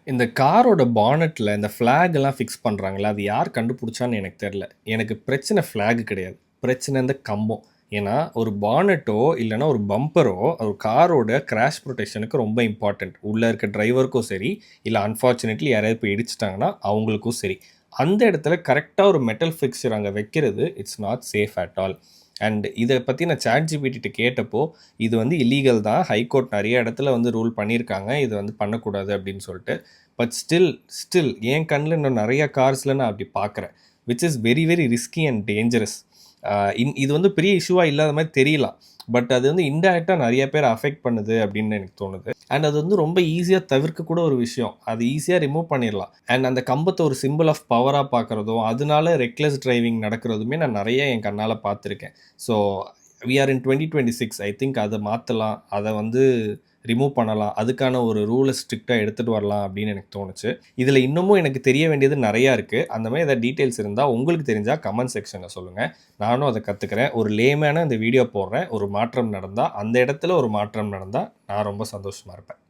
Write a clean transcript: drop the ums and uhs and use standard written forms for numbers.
இந்த காரோட பானட்ல இந்த ஃபிளாக்லாம் ஃபிக்ஸ் பண்றாங்கல்ல, அது யார் கண்டுபிடிச்சான்னு எனக்கு தெரியல. எனக்கு பிரச்சனை ஃபிளாக் கிடையாது. பிரச்சனை இந்த கம்பம். ஏன்னா, ஒரு பானட்டோ இல்லன்னா ஒரு பம்பரோ ஒரு காரோட கிராஷ் புரொடெக்ஷனுக்கு ரொம்ப இம்பார்ட்டன்ட். உள்ள இருக்க டிரைவருக்கும் சரி, இல்ல அன்ஃபார்ச்சுனேட்லி யாராவது போய் இடிச்சுட்டாங்கன்னா, அவங்களுக்கும் சரி. அந்த இடத்துல கரெக்ட்டா ஒரு மெட்டல் ஃபிக்ஸர் அங்க வைக்கிறது, it's not safe at all. And இத பத்தி நான் ChatGPT கேட்டப்போ, இது வந்து இல்லீகல் தான். ஹைகோர்ட் நெறைய இடத்துல வந்து ரூல் பண்ணியிருக்காங்க. இது வந்து பண்ணக்கூடாது அப்படின்னு சொல்லிட்டு. பட் ஸ்டில் என் கண்ல இன்னும் நெறைய கார்ஸ்ல நான் அப்படி பார்க்குறேன். Which is very very risky and dangerous. இது வந்து பெரிய இஷ்யூவா இல்லாத மாரி தெரியலாம். பட் அது வந்து இன்டைரக்ட்டா நெறைய பேர அஃபெக்ட் பண்ணுது அப்படின்னு எனக்கு தோணுது. அண்ட் அது வந்து ரொம்ப ஈஸியா தவிர்க்கக்கூட ஒரு விஷயம். அது ஈஸியா ரிமூவ் பண்ணிறலாம். அண்ட் அந்த கம்பத்த ஒரு சிம்பல் ஆஃப் பவரா பார்க்குறதும், அதனால ரெக்லெஸ் டிரைவிங் நடக்கிறதுமே நான் நெறைய என் கண்ணால பார்த்துருக்கேன். So we are in 2026. I think அத மாத்தலாம். அத வந்து ரிமூவ் பண்ணலாம். அதுக்கான ஒரு ரூல ஸ்ட்ரிக்ட்டா எடுத்துட்டு வரலாம் அப்படின்னு எனக்கு தோணுச்சு. இதுல இன்னமும் எனக்கு தெரிய வேண்டியது நெறையா இருக்கு. அந்த மாரி ஏதாவது டீட்டெயில்ஸ் இருந்தா உங்களுக்கு தெரிஞ்சா கமெண்ட் செக்ஷன்ல சொல்லுங்க. நானும் அத கத்துக்கிறேன். ஒரு லேமேனா இந்த வீடியோ போடுறேன். ஒரு மாற்றம் நடந்தா, அந்த இடத்துல ஒரு மாற்றம் நடந்தா நான் ரொம்ப சந்தோஷமா இருப்பேன்.